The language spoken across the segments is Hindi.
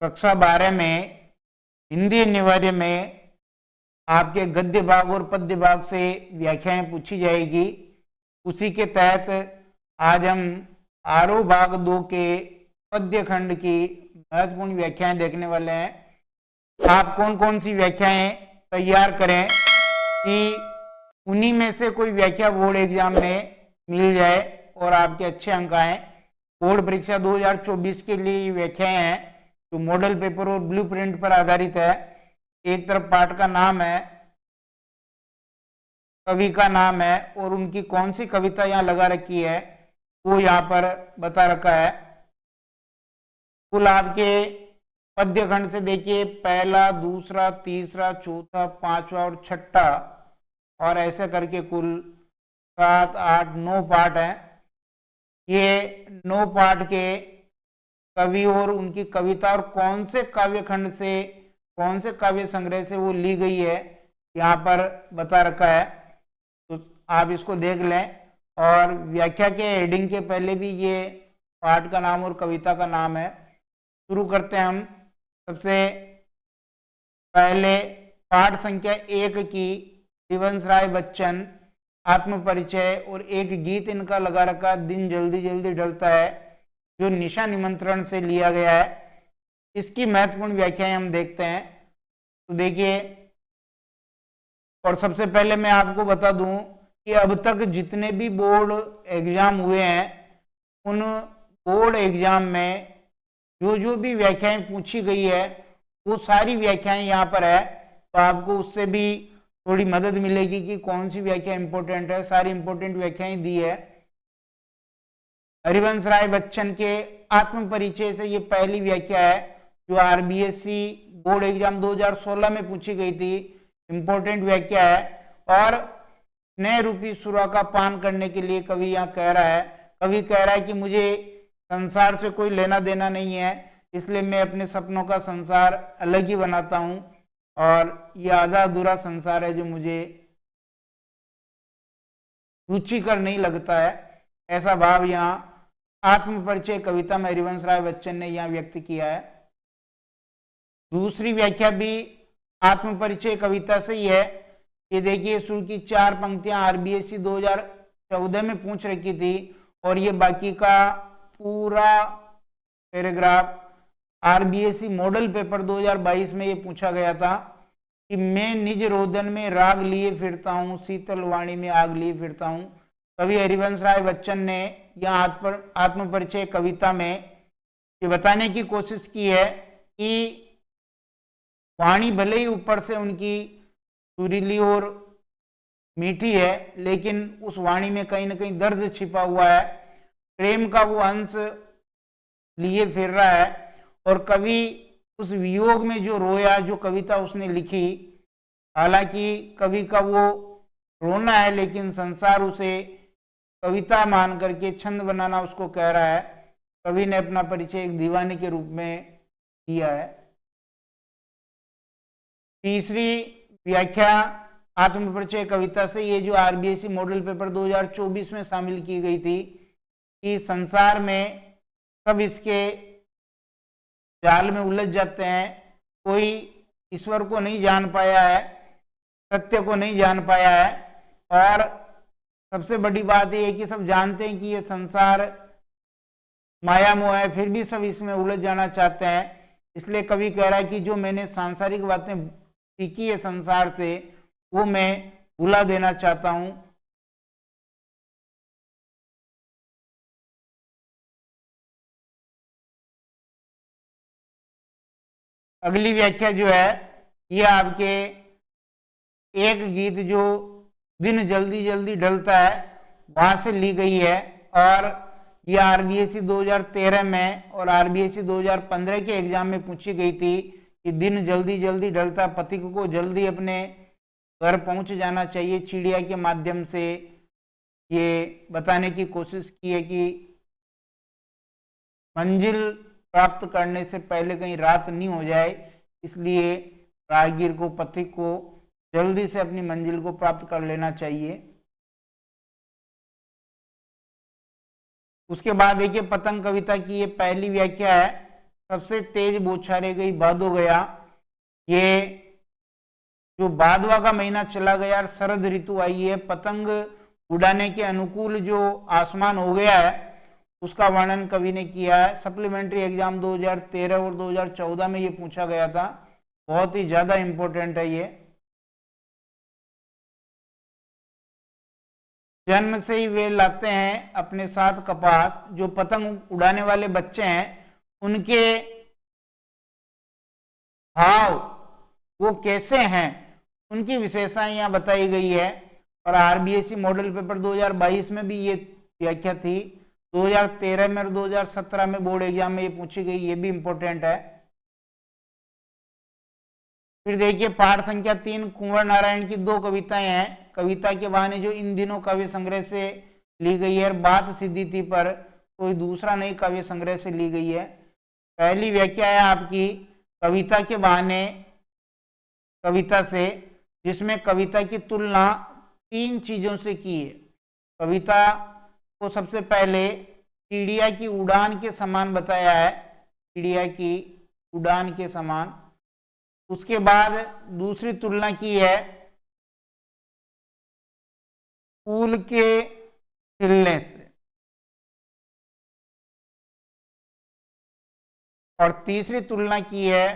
कक्षा 12 में हिंदी अनिवार्य में आपके गद्य भाग और पद्य भाग से व्याख्याएं पूछी जाएगी। उसी के तहत आज हम आरोह भाग 2 के पद्य खंड की महत्वपूर्ण व्याख्याएं देखने वाले हैं। आप कौन कौन सी व्याख्याएं तैयार करें कि उन्हीं में से कोई व्याख्या बोर्ड एग्जाम में मिल जाए और आपके अच्छे अंक आए। बोर्ड परीक्षा 2024 के लिए ये व्याख्याएं हैं जो मॉडल पेपर और ब्लूप्रिंट पर आधारित है। एक तरफ पाठ का नाम है, कवि का नाम है और उनकी कौन सी कविता यहाँ लगा रखी है वो यहाँ पर बता रखा है। कुल आपके पद्य खंड से देखिए पहला, दूसरा, तीसरा, चौथा, पांचवा और छठा और ऐसे करके कुल 7, 8, 9 पाठ हैं। ये 9 पाठ के कवि और उनकी कविता और कौन से काव्य खंड से, कौन से काव्य संग्रह से वो ली गई है यहाँ पर बता रखा है। तो आप इसको देख लें और व्याख्या के हेडिंग के पहले भी ये पाठ का नाम और कविता का नाम है। शुरू करते हैं हम सबसे पहले पाठ संख्या 1 की हरिवंश राय बच्चन आत्म परिचय और एक गीत इनका लगा रखा दिन जल्दी जल्दी ढलता है जो निशा निमंत्रण से लिया गया है। इसकी महत्वपूर्ण व्याख्याएं हम देखते हैं। तो देखिए, और सबसे पहले मैं आपको बता दूं कि अब तक जितने भी बोर्ड एग्जाम हुए हैं उन बोर्ड एग्जाम में जो जो भी व्याख्याएं पूछी गई है वो सारी व्याख्याएं यहाँ पर है। तो आपको उससे भी थोड़ी मदद मिलेगी कि कौन सी व्याख्या इंपॉर्टेंट है। सारी इंपॉर्टेंट व्याख्याएं दी है। हरिवंश राय बच्चन के आत्म परिचय से ये पहली व्याख्या है जो आरबीएससी बोर्ड एग्जाम 2016 में पूछी गई थी। इंपॉर्टेंट व्याख्या है और स्नेह रूपी सुरा का पान करने के लिए कवि यहाँ कह रहा है। कवि कह रहा है कि मुझे संसार से कोई लेना देना नहीं है, इसलिए मैं अपने सपनों का संसार अलग ही बनाता हूँ और ये आधा अधूरा संसार है जो मुझे रुचिकर नहीं लगता है। ऐसा भाव यहाँ आत्म परिचय कविता में हरिवंश राय बच्चन ने यहाँ व्यक्त किया है। दूसरी व्याख्या भी आत्म परिचय कविता से ही है। ये देखिए, शुरू की 4 पंक्तियां आरबीएससी 2014 में पूछ रखी थी और ये बाकी का पूरा पैराग्राफ आरबीएससी मॉडल पेपर 2022 में ये पूछा गया था कि मैं निज रोदन में राग लिए फिरता हूँ, शीतल वाणी में आग लिए फिरता हूँ। कवि हरिवंश राय बच्चन ने यहाँ आत्म परिचय कविता में ये बताने की कोशिश की है कि वाणी भले ही ऊपर से उनकी सुरीली और मीठी है लेकिन उस वाणी में कहीं ना कहीं दर्द छिपा हुआ है। प्रेम का वो अंश लिए फिर रहा है और कवि उस वियोग में जो रोया, जो कविता उसने लिखी, हालांकि कवि का वो रोना है लेकिन संसार उसे कविता मान करके छंद बनाना उसको कह रहा है। कवि ने अपना परिचय एक दीवाने के रूप में दिया है। तीसरी व्याख्या आत्म परिचय कविता से ये जो आरबीएससी मॉडल पेपर 2024 में शामिल की गई थी कि संसार में सब इसके जाल में उलझ जाते हैं, कोई ईश्वर को नहीं जान पाया है, सत्य को नहीं जान पाया है और सबसे बड़ी बात यह है कि सब जानते हैं कि ये संसार माया मोह है, फिर भी सब इसमें उलझ जाना चाहते हैं। इसलिए कवि कह रहा है कि जो मैंने सांसारिक बातें सीखी है संसार से वो मैं भुला देना चाहता हूं। अगली व्याख्या जो है ये आपके एक गीत जो दिन जल्दी जल्दी ढलता है वहां से ली गई है और ये आरबीएससी 2013 में और आरबीएससी 2015 के एग्जाम में पूछी गई थी कि दिन जल्दी जल्दी ढलता, पथिक को जल्दी अपने घर पहुंच जाना चाहिए। चिड़िया के माध्यम से ये बताने की कोशिश की है कि मंजिल प्राप्त करने से पहले कहीं रात नहीं हो जाए, इसलिए राहगीर को, पथिक को जल्दी से अपनी मंजिल को प्राप्त कर लेना चाहिए। उसके बाद देखिए पतंग कविता की ये पहली व्याख्या है सबसे तेज बौछारे गई भादो गया। ये जो भादवा का महीना चला गया और शरद ऋतु आई है, पतंग उड़ाने के अनुकूल जो आसमान हो गया है, उसका वर्णन कवि ने किया है। सप्लीमेंट्री एग्जाम 2013 और 2014 में ये पूछा गया था, बहुत ही ज्यादा इंपॉर्टेंट है ये। जन्म से ही वे लाते हैं अपने साथ कपास। जो पतंग उड़ाने वाले बच्चे हैं उनके भाव वो कैसे हैं, उनकी विशेषताएं यहाँ बताई गई है। और आरबीएससी मॉडल पेपर 2022 में भी ये व्याख्या थी, 2013 में और 2017 में बोर्ड एग्जाम में ये पूछी गई, ये भी इंपॉर्टेंट है। फिर देखिए पाठ संख्या 3, कुंवर नारायण की 2 कविताएं हैं। कविता के बहाने जो इन दिनों काव्य संग्रह से ली गई है, बात सिद्धि थी पर कोई दूसरा नई काव्य संग्रह से ली गई है। पहली व्याख्या है आपकी कविता के बहाने कविता से, जिसमें कविता की तुलना 3 चीजों से की है। कविता को सबसे पहले चिड़िया की उड़ान के समान बताया है, चिड़िया की उड़ान के समान। उसके बाद दूसरी तुलना की है फूल के खिलने से, और तीसरी तुलना की है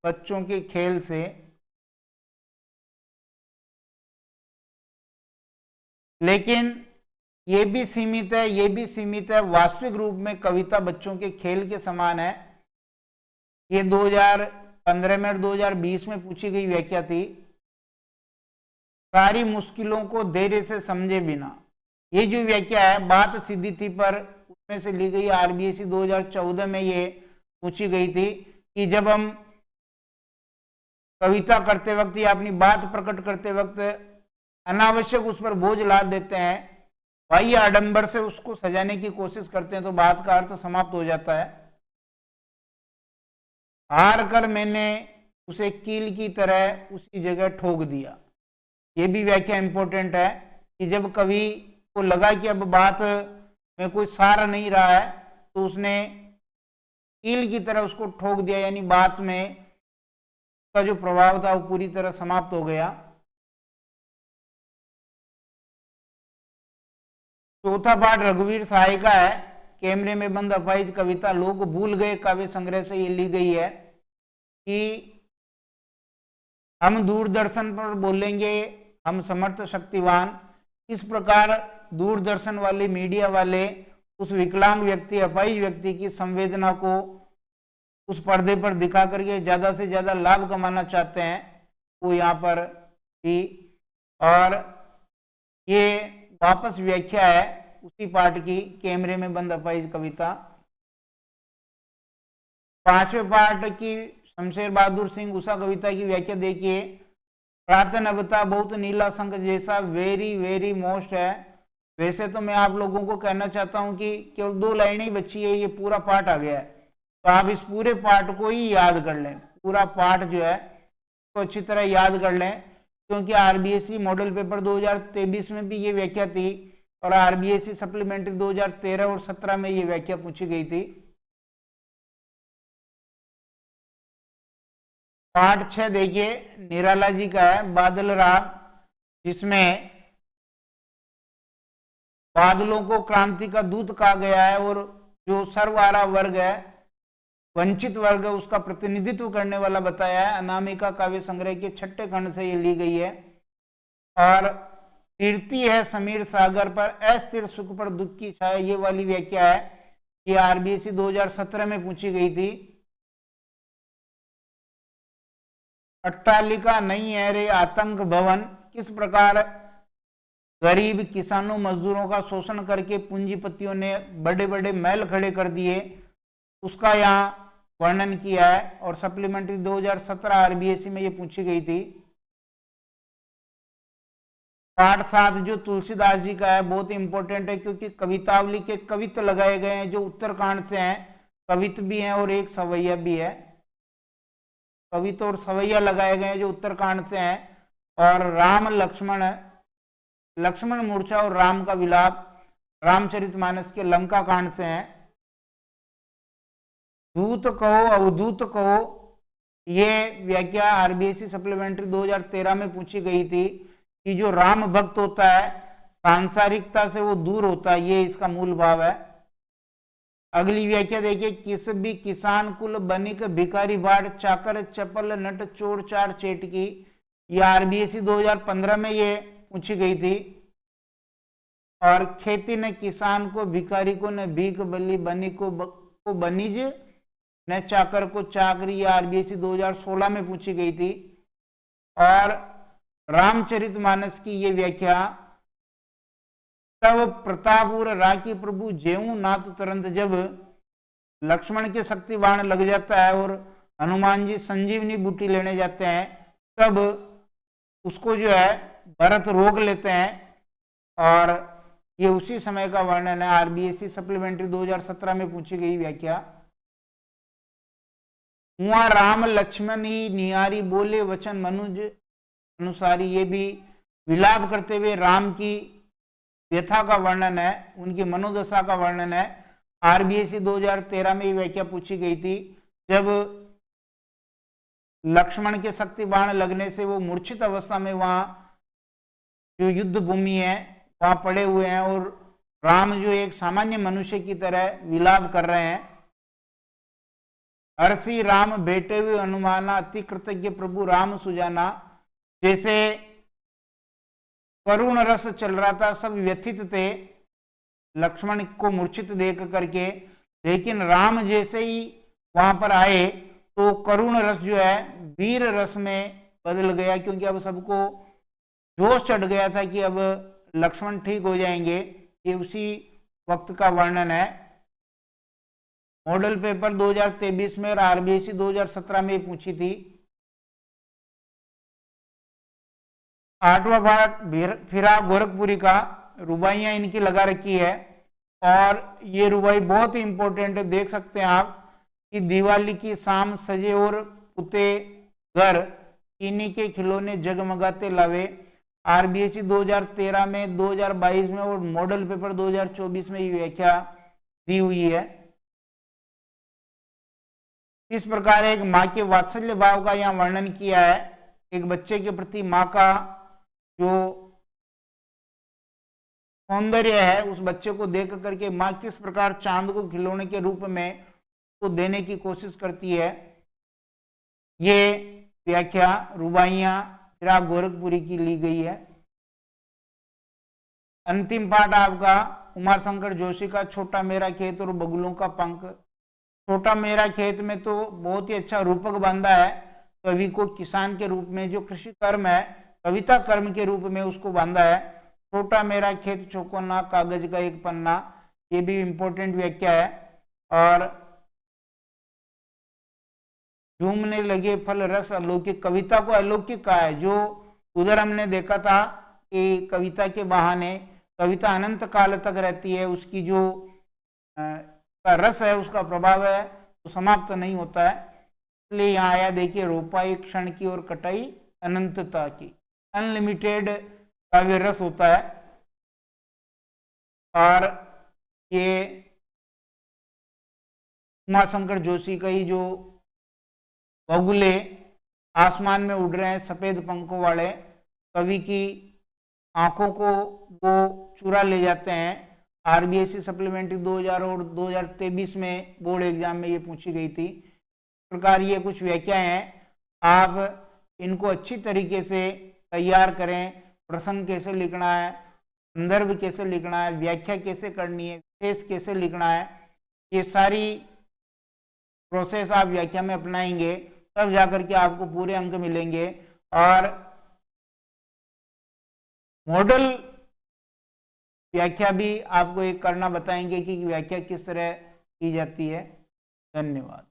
बच्चों के खेल से। लेकिन ये भी सीमित है, वास्तविक रूप में कविता बच्चों के खेल के समान है। ये 2015 में और 2020 में पूछी गई व्याख्या थी। सारी मुश्किलों को धैर्य से समझे बिना, ये जो व्याख्या है बात सिद्धि थी पर उसमें से ली गई। आरबीएससी 2014 में ये पूछी गई थी कि जब हम कविता करते वक्त या अपनी बात प्रकट करते वक्त अनावश्यक उस पर बोझ लाद देते हैं, बाह्य आडंबर से उसको सजाने की कोशिश करते हैं, तो बात का अर्थ समाप्त हो जाता है। हार कर मैंने उसे कील की तरह उसी जगह ठोक दिया, ये भी व्याख्या इंपॉर्टेंट है कि जब कवि को लगा कि अब बात में कोई सार नहीं रहा है, तो उसने कील की तरह उसको ठोक दिया, यानी बात में का जो प्रभाव था वो पूरी तरह समाप्त हो गया। चौथा पाठ रघुवीर सहाय का है। कैमरे में बंद अपाहिज कविता लोग भूल गए काव्य संग्रह से ये ली गई है कि हम दूरदर्शन पर बोलेंगे, हम समर्थ शक्तिवान। इस प्रकार दूरदर्शन वाले मीडिया वाले उस विकलांग व्यक्ति, अपाहिज व्यक्ति की संवेदना को उस पर्दे पर दिखा करके ज्यादा से ज्यादा लाभ कमाना चाहते हैं, वो यहाँ पर थी। और ये वापस व्याख्या है उसी पाठ की, कैमरे में बंद अपाहिज कविता। 5वें पाठ की शमशेर बहादुर सिंह उषा कविता की व्याख्या देखिए। प्रातनवता बहुत नीला संख जैसा, वेरी वेरी मोस्ट है। वैसे तो मैं आप लोगों को कहना चाहता हूं कि केवल 2 लाइनें ही बची है, ये पूरा पाठ आ गया है, तो आप इस पूरे पाठ को ही याद कर लें। पूरा पाठ जो है तो अच्छी तरह याद कर लें, क्योंकि आरबीएससी मॉडल पेपर 2023 में भी ये व्याख्या थी और आरबीएससी सप्लीमेंट्री 2013 और 17 में ये व्याख्या पूछी गई थी। पाठ 6 देखिए, निराला जी का है, बादल राग, जिसमें बादलों को क्रांति का दूत कहा गया है और जो सर्वहारा वर्ग है, वंचित वर्ग है, उसका प्रतिनिधित्व करने वाला बताया है। अनामिका काव्य संग्रह के 6ठे खंड से ये ली गई है। और तीर्थी है समीर सागर पर, अस्थिर सुख पर दुख की छाया, ये वाली व्याख्या है, ये आरबीएससी 2017 में पूछी गई थी। अट्टालिका नहीं है रे आतंक भवन, किस प्रकार गरीब किसानों मजदूरों का शोषण करके पूंजीपतियों ने बड़े बड़े महल खड़े कर दिए, उसका यहाँ वर्णन किया है। और सप्लीमेंट्री 2017 आरबीएससी में ये पूछी गई थी। पाठ 7 जो तुलसीदास जी का है, बहुत इंपॉर्टेंट है, क्योंकि कवितावली के कवित्व लगाए गए हैं जो उत्तरकांड से हैं, कवित्व भी हैं और एक सवैया भी है। कवित्व और सवैया लगाए गए हैं जो उत्तरकांड से हैं। और राम लक्ष्मण मूर्छा और राम का विलाप रामचरितमानस के लंका कांड से हैं। दूत कहो अवधूत कहो, ये व्याख्या आरबीएससी सप्लीमेंट्री 2013 में पूछी गई थी कि जो राम भक्त होता है सांसारिकता से वो दूर होता है, ये इसका मूल भाव है। अगली व्याख्या देखिए, किस भी किसान कुल बनिक भिखारी बाट चाकर चपल नट चोर चार चेटकी, ये आरबीएससी 2015 में ये पूछी गई थी। और खेती न किसान को भिखारी को न भीख बली बनी को बनिज न चाकर को चाकरी, ये आरबीएससी 2016 में पूछी गई थी। और रामचरितमानस की ये व्याख्या, तब प्रतापुर राखी प्रभु जेऊ नाथ तुरंत, जब लक्ष्मण के शक्ति बाण लग जाता है और हनुमान जी संजीवनी बूटी लेने जाते हैं, तब उसको जो है भरत रोक लेते हैं। और ये उसी समय का वर्णन है, आरबीएससी सप्लीमेंट्री 2017 में पूछी गई व्याख्या। हुआ राम लक्ष्मण ही निहारी बोले वचन मनुज अनुसारी, ये भी विलाप करते हुए राम की व्यथा का वर्णन है, उनकी मनोदशा का वर्णन है। आरबीएससी 2013 में ये व्याख्या पूछी गई थी, जब लक्ष्मण के शक्ति बाण लगने से वो मूर्छित अवस्था में वहां जो युद्ध भूमि है वहां पड़े हुए हैं और राम जो एक सामान्य मनुष्य की तरह विलाप कर रहे हैं। हर्षि राम भेटे हुए हनुमाना, अति कृतज्ञ प्रभु राम सुजाना, जैसे करुण रस चल रहा था, सब व्यथित थे लक्ष्मण को मूर्छित देख करके, लेकिन राम जैसे ही वहां पर आए तो करुण रस जो है वीर रस में बदल गया, क्योंकि अब सबको जोश चढ़ गया था कि अब लक्ष्मण ठीक हो जाएंगे। ये उसी वक्त का वर्णन है। मॉडल पेपर 2023 में और आरबीएससी 2017 में पूछी थी। 8वां पाठ फिरा गोरखपुरी का, रुबाइयां इनकी लगा रखी है और ये रुबाई बहुत ही इंपॉर्टेंट है। देख सकते हैं आप कि दिवाली की शाम सजे और पुते घर, चीनी के खिलौने जगमगाते लावे। आरबीएससी 2013 में, 2022 में और मॉडल पेपर 2024 में ये व्याख्या दी हुई है। इस प्रकार एक माँ के वात्सल्य भाव का यहाँ वर्णन किया है। एक बच्चे के प्रति माँ का जो सौंदर्य है, उस बच्चे को देख करके माँ किस प्रकार चांद को खिलौने के रूप में को देने की कोशिश करती है। ये व्याख्या रुबाइयां फिराक गोरखपुरी की ली गई है। अंतिम पाठ आपका उमाशंकर जोशी का छोटा मेरा खेत और बगुलों का पंख। छोटा मेरा खेत में तो बहुत ही अच्छा रूपक बांधा है, कवि को किसान के रूप में, जो कृषि कर्म है कविता कर्म के रूप में उसको बांधा है। छोटा मेरा खेत चौकोना कागज का एक पन्ना, ये भी इंपॉर्टेंट व्याख्या है। और झूमने लगे फल रस अलौकिक, कविता को अलौकिक कहा है। जो उधर हमने देखा था कि कविता के बहाने कविता अनंत काल तक रहती है, उसकी जो का रस है, उसका प्रभाव है, तो समाप्त नहीं होता है। इसलिए यहाँ आया, देखिए, रोपाई क्षण की और कटाई अनंतता की, अनलिमिटेड काव्य रस होता है। और ये उमाशंकर जोशी का ही जो बगुले आसमान में उड़ रहे हैं सफेद पंखों वाले, कवि की आंखों को वो चुरा ले जाते हैं। आरबीएससी सप्लीमेंट्री 2000 और 2023 में बोर्ड एग्जाम में ये पूछी गई थी। इस प्रकार ये कुछ व्याख्याएं हैं, आप इनको अच्छी तरीके से तैयार करें। प्रसंग कैसे लिखना है, संदर्भ कैसे लिखना है, व्याख्या कैसे करनी है, विशेष कैसे लिखना है, ये सारी प्रोसेस आप व्याख्या में अपनाएंगे तब जाकर के आपको पूरे अंक मिलेंगे। और मॉडल व्याख्या भी आपको एक करना बताएंगे कि व्याख्या किस तरह की जाती है। धन्यवाद।